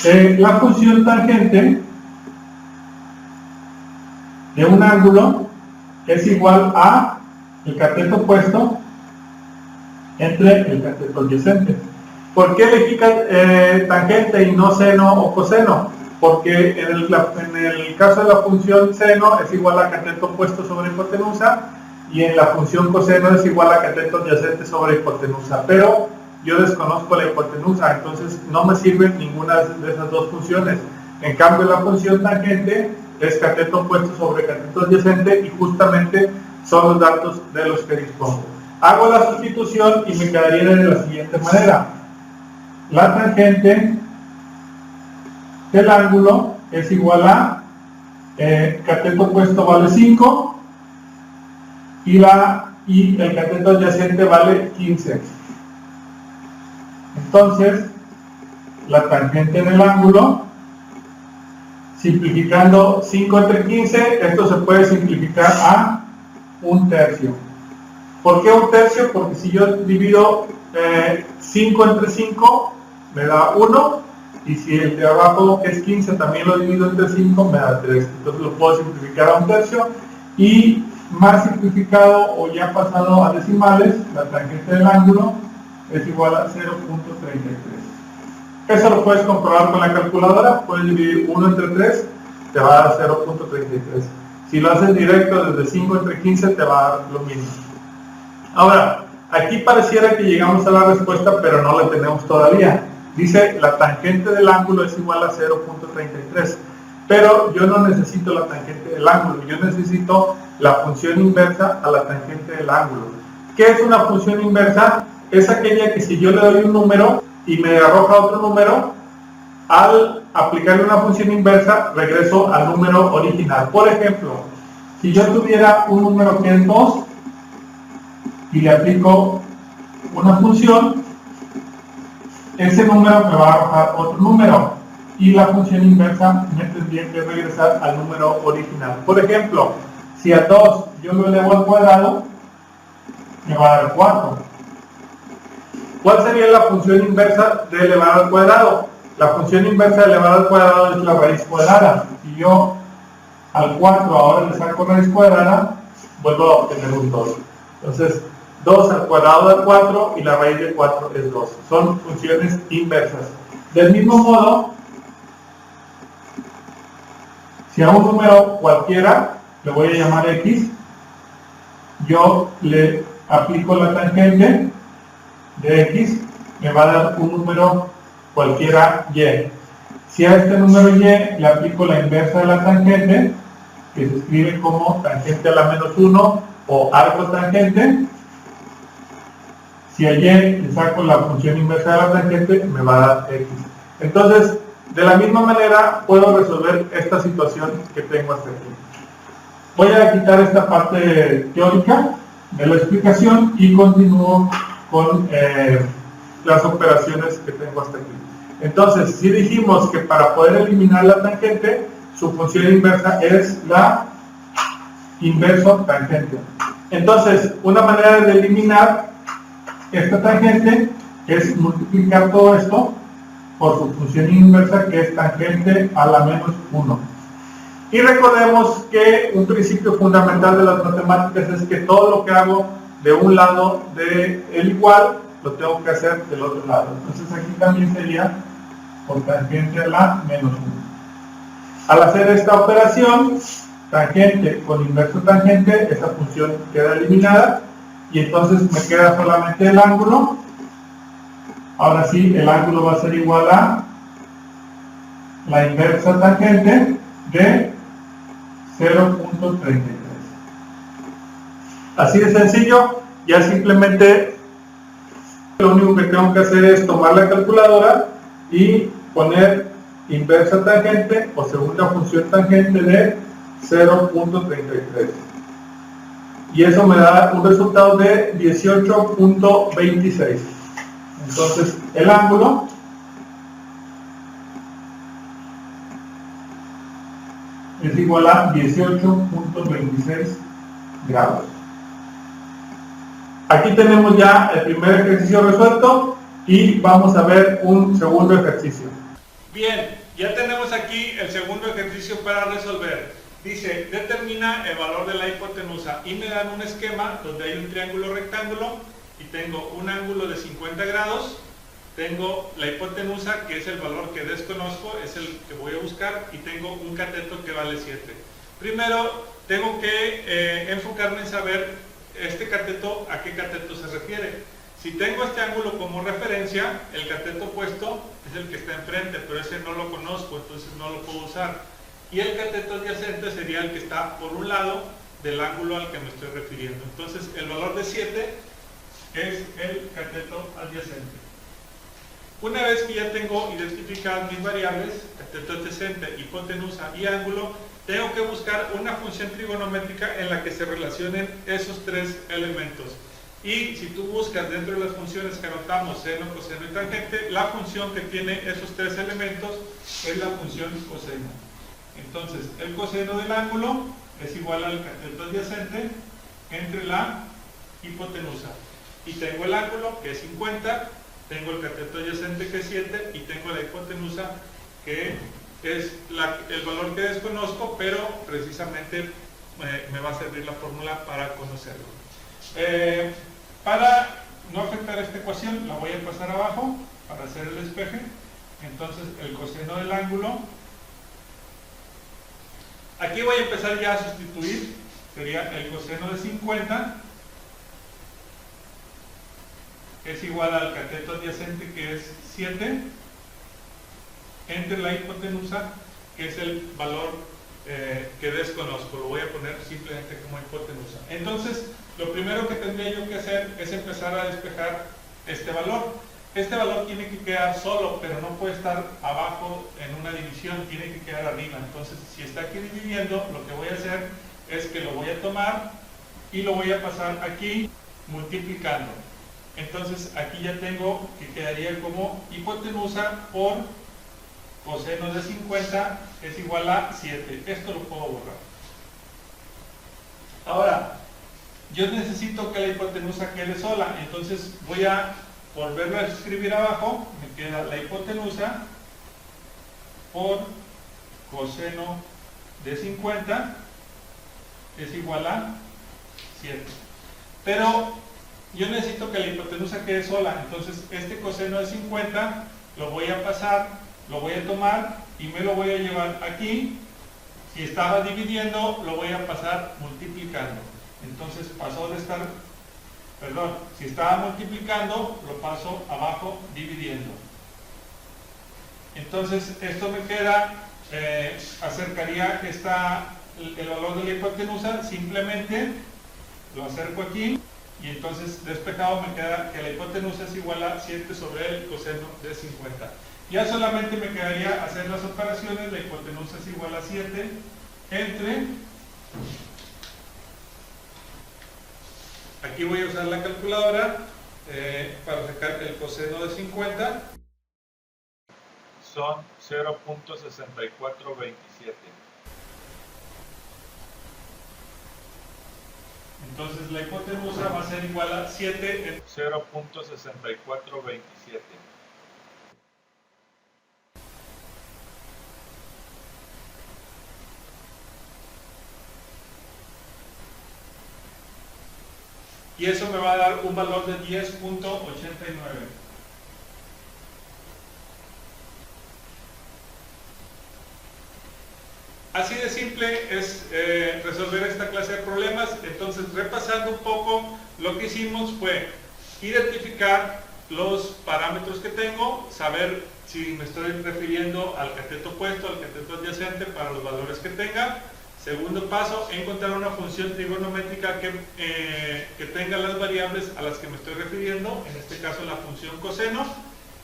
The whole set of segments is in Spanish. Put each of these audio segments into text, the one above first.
La función tangente de un ángulo es igual a el cateto opuesto entre el cateto adyacente. ¿Por qué elegí tangente y no seno o coseno? Porque en el caso de la función seno es igual a cateto opuesto sobre hipotenusa, y en la función coseno es igual a cateto adyacente sobre hipotenusa, pero yo desconozco la hipotenusa, entonces no me sirve ninguna de esas dos funciones. En cambio, la función tangente es cateto opuesto sobre cateto adyacente, y justamente son los datos de los que dispongo. Hago la sustitución y me quedaría de la siguiente manera: la tangente del ángulo es igual a cateto opuesto vale 5 y el cateto adyacente vale 15. Entonces, la tangente del ángulo, simplificando 5 entre 15, esto se puede simplificar a 1/3. ¿Por qué 1/3? Porque si yo divido 5 entre 5 me da 1, y si el de abajo, que es 15, también lo divido entre 5, me da 3. Entonces lo puedo simplificar a 1/3, y más simplificado o ya pasado a decimales, la tangente del ángulo es igual a 0.33. Eso lo puedes comprobar con la calculadora. Puedes dividir 1 entre 3, te va a dar 0.33. Si lo haces directo desde 5 entre 15, te va a dar lo mismo. Ahora, aquí pareciera que llegamos a la respuesta, pero no la tenemos todavía. Dice, la tangente del ángulo es igual a 0.33. Pero yo no necesito la tangente del ángulo, yo necesito la función inversa a la tangente del ángulo. ¿Qué es una función inversa? Es aquella que si yo le doy un número y me arroja otro número, al aplicarle una función inversa, regreso al número original. Por ejemplo, si yo tuviera un número que es 2 y le aplico una función, ese número me va a arrojar otro número, y la función inversa me tendría que regresar al número original. Por ejemplo, si a 2 yo lo elevo al cuadrado, me va a dar 4. ¿Cuál sería la función inversa de elevar al cuadrado? La función inversa de elevar al cuadrado es la raíz cuadrada. Si yo al 4 ahora le saco raíz cuadrada, vuelvo a obtener un 2. Entonces, 2 al cuadrado de 4 y la raíz de 4 es 2. Son funciones inversas. Del mismo modo, si a un número cualquiera le voy a llamar x, yo le aplico la tangente de x, me va a dar un número cualquiera y. Si a este número y le aplico la inversa de la tangente, que se escribe como tangente a la menos 1 o arco tangente, si a y le saco la función inversa de la tangente, me va a dar x. Entonces, de la misma manera puedo resolver esta situación que tengo hasta aquí. Voy a quitar esta parte teórica de la explicación y continúo con las operaciones que tengo hasta aquí. Entonces, si dijimos que para poder eliminar la tangente, su función inversa es la inverso tangente. Entonces, una manera de eliminar esta tangente es multiplicar todo esto por su función inversa, que es tangente a la menos 1. Y recordemos que un principio fundamental de las matemáticas es que todo lo que hago de un lado del igual, lo tengo que hacer del otro lado. Entonces aquí también sería por tangente a la menos 1. Al hacer esta operación, tangente con inverso tangente, esa función queda eliminada, y entonces me queda solamente el ángulo. Ahora sí, el ángulo va a ser igual a la inversa tangente de 0.33. Así de sencillo. Ya simplemente lo único que tengo que hacer es tomar la calculadora y poner inversa tangente o segunda función tangente de 0.33. Y eso me da un resultado de 18.26. Entonces, el ángulo es igual a 18.26 grados. Aquí tenemos ya el primer ejercicio resuelto y vamos a ver un segundo ejercicio. Bien, ya tenemos aquí el segundo ejercicio para resolver. Dice, determina el valor de la hipotenusa y me dan un esquema donde hay un triángulo rectángulo y tengo un ángulo de 50 grados, tengo la hipotenusa que es el valor que desconozco, es el que voy a buscar, y tengo un cateto que vale 7. Primero tengo que enfocarme en saber este cateto a qué cateto se refiere. Si tengo este ángulo como referencia, el cateto opuesto es el que está enfrente, pero ese no lo conozco, entonces no lo puedo usar. Y el cateto adyacente sería el que está por un lado del ángulo al que me estoy refiriendo. Entonces el valor de 7 es el cateto adyacente. Una vez que ya tengo identificadas mis variables, cateto adyacente, hipotenusa y ángulo, tengo que buscar una función trigonométrica en la que se relacionen esos tres elementos. Y si tú buscas dentro de las funciones que anotamos, seno, coseno y tangente, la función que tiene esos tres elementos es la función coseno. Entonces, el coseno del ángulo es igual al cateto adyacente entre la hipotenusa. Y tengo el ángulo, que es 50, tengo el cateto adyacente, que es 7, y tengo la hipotenusa, que es el valor que desconozco, pero precisamente me va a servir la fórmula para conocerlo. Para no afectar esta ecuación, la voy a pasar abajo para hacer el despeje. Entonces, el coseno del ángulo, aquí voy a empezar ya a sustituir, sería el coseno de 50, que es igual al cateto adyacente, que es 7, entre la hipotenusa, que es el valor que desconozco. Lo voy a poner simplemente como hipotenusa. Entonces, lo primero que tendría yo que hacer es empezar a despejar este valor. Este valor tiene que quedar solo, pero no puede estar abajo en una división, tiene que quedar arriba. Entonces, si está aquí dividiendo, lo que voy a hacer es que lo voy a tomar y lo voy a pasar aquí multiplicando. Entonces, aquí ya tengo que quedaría como hipotenusa por coseno de 50 es igual a 7. Esto lo puedo borrar. Ahora, yo necesito que la hipotenusa quede sola, entonces voy a volverlo a escribir abajo. Me queda la hipotenusa por coseno de 50 es igual a 7. Pero yo necesito que la hipotenusa quede sola, entonces este coseno de 50 lo voy a pasar, lo voy a tomar y me lo voy a llevar aquí. Si estaba dividiendo, lo voy a pasar multiplicando. Entonces pasó de estar, perdón, si estaba multiplicando, lo paso abajo dividiendo. Entonces esto me queda, acercaría el valor de la hipotenusa, simplemente lo acerco aquí y entonces despejado me queda que la hipotenusa es igual a 7 sobre el coseno de 50. Ya solamente me quedaría hacer las operaciones. La hipotenusa es igual a 7 entre, aquí voy a usar la calculadora para sacar el coseno de 50, son 0.6427. Entonces la hipotenusa va a ser igual a 7 en 0.6427. Y eso me va a dar un valor de 10.89. Así de simple es resolver esta clase de problemas. Entonces, repasando un poco, lo que hicimos fue identificar los parámetros que tengo, saber si me estoy refiriendo al cateto opuesto, al cateto adyacente para los valores que tenga. Segundo paso, encontrar una función trigonométrica que tenga las variables a las que me estoy refiriendo, en este caso la función coseno,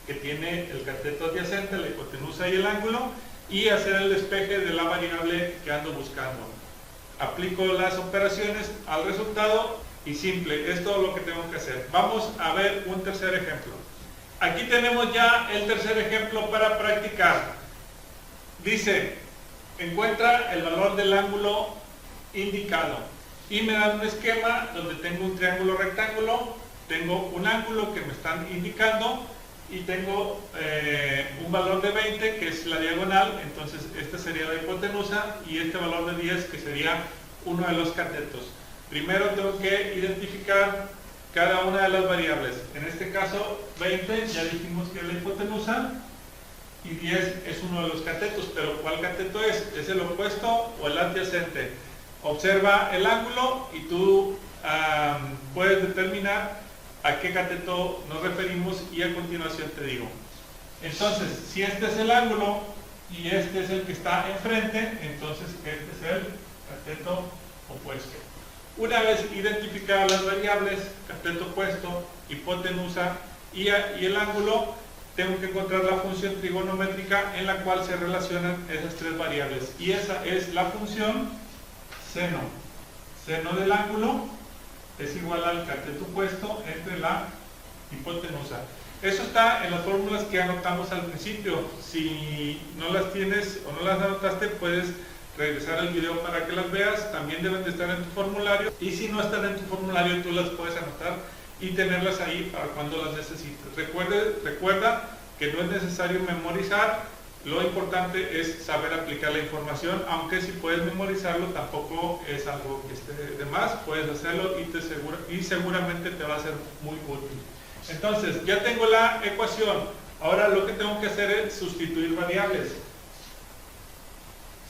que tiene el cateto adyacente, la hipotenusa y el ángulo, y hacer el despeje de la variable que ando buscando. Aplico las operaciones al resultado y simple, es todo lo que tengo que hacer. Vamos a ver un tercer ejemplo. Aquí tenemos ya el tercer ejemplo para practicar. Dice, encuentra el valor del ángulo indicado y me dan un esquema donde tengo un triángulo rectángulo, tengo un ángulo que me están indicando y tengo un valor de 20 que es la diagonal, entonces esta sería la hipotenusa y este valor de 10 que sería uno de los catetos. Primero tengo que identificar cada una de las variables. En este caso 20 ya dijimos que es la hipotenusa y 10 es uno de los catetos, pero ¿cuál cateto es? ¿Es el opuesto o el adyacente? Observa el ángulo y tú puedes determinar a qué cateto nos referimos y a continuación te digo. Entonces, si este es el ángulo y este es el que está enfrente, entonces este es el cateto opuesto. Una vez identificadas las variables, cateto opuesto, hipotenusa y el ángulo, tengo que encontrar la función trigonométrica en la cual se relacionan esas tres variables. Y esa es la función seno. Seno del ángulo es igual al cateto opuesto entre la hipotenusa. Eso está en las fórmulas que anotamos al principio. Si no las tienes o no las anotaste, puedes regresar al video para que las veas. También deben de estar en tu formulario. Y si no están en tu formulario, tú las puedes anotar y tenerlas ahí para cuando las necesites. Recuerda que no es necesario memorizar. Lo importante es saber aplicar la información, aunque si puedes memorizarlo tampoco es algo que esté de más, puedes hacerlo y seguramente te va a ser muy útil. Entonces, ya tengo la ecuación, ahora lo que tengo que hacer es sustituir variables.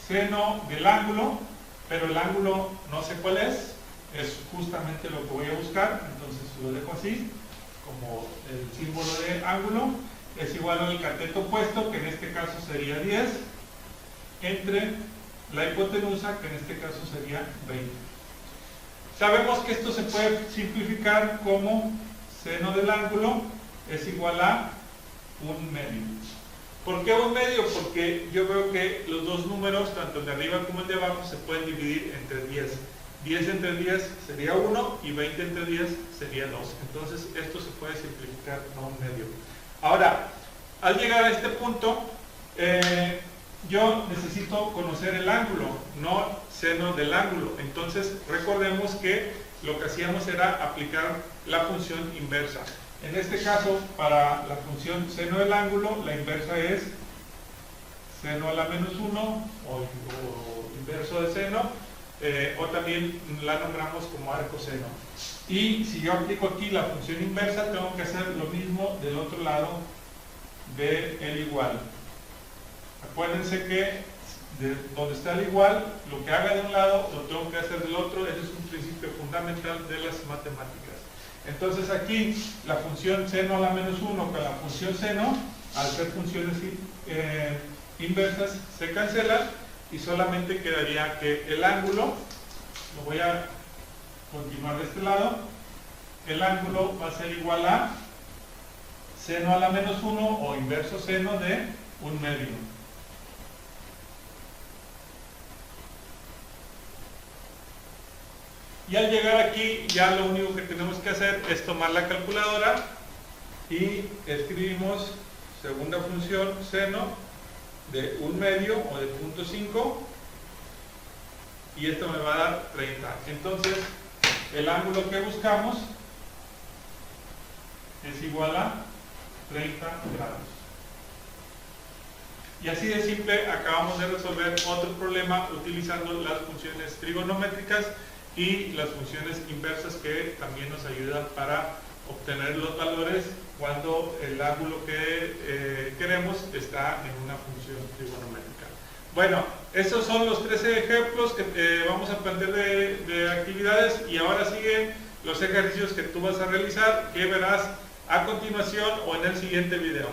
Seno del ángulo, pero el ángulo no sé cuál es justamente lo que voy a buscar, entonces lo dejo así, como el símbolo de ángulo. Es igual al cateto opuesto, que en este caso sería 10, entre la hipotenusa, que en este caso sería 20. Sabemos que esto se puede simplificar como seno del ángulo es igual a un medio. ¿Por qué un medio? Porque yo veo que los dos números, tanto el de arriba como el de abajo, se pueden dividir entre 10. 10 entre 10 sería 1 y 20 entre 10 sería 2. Entonces esto se puede simplificar a un medio. Ahora, al llegar a este punto, yo necesito conocer el ángulo, no seno del ángulo. Entonces, recordemos que lo que hacíamos era aplicar la función inversa. En este caso, para la función seno del ángulo, la inversa es seno a la menos 1 o inverso de seno, o también la nombramos como arcoseno. Y si yo aplico aquí la función inversa, tengo que hacer lo mismo del otro lado de el igual. Acuérdense que de donde está el igual, lo que haga de un lado lo tengo que hacer del otro. Ese es un principio fundamental de las matemáticas. Entonces aquí la función seno a la menos 1 con la función seno, al ser funciones inversas, se cancelan y solamente quedaría que el ángulo, lo voy a continuar de este lado, el ángulo va a ser igual a seno a la menos 1 o inverso seno de un medio. Y al llegar aquí, ya lo único que tenemos que hacer es tomar la calculadora y escribimos segunda función seno de un medio o de 0.5 y esto me va a dar 30. Entonces, el ángulo que buscamos es igual a 30 grados. Y así de simple acabamos de resolver otro problema utilizando las funciones trigonométricas y las funciones inversas que también nos ayudan para obtener los valores cuando el ángulo que queremos está en una función trigonométrica. Bueno, esos son los 13 ejemplos que vamos a aprender de actividades y ahora siguen los ejercicios que tú vas a realizar, que verás a continuación o en el siguiente video.